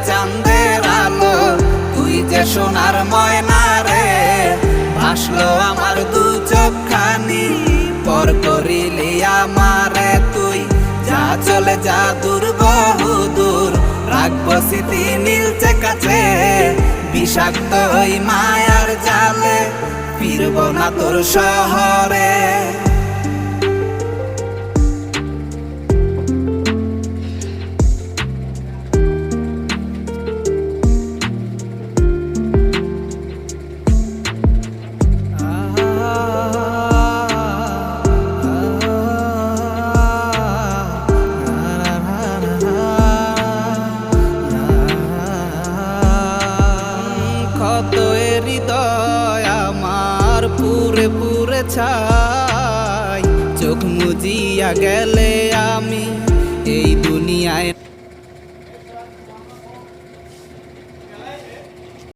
চাঁদের আলো, তুই যে সোনার ময়না রে। ভাসলো আমার দু চোখখানি, পর করিলি আমারে তুই। যা চলে যা দূর বহু দূর, রাখবো স্মৃতি নীলচে কাছে। বিষাক্ত ওই মায়ার জালে ফিরব না তোর শহরে। কত হৃদয় আমার পুরে পুরে ছাই, চোখ মুজিয়া গেলে আমি এই দুনিয়ায়।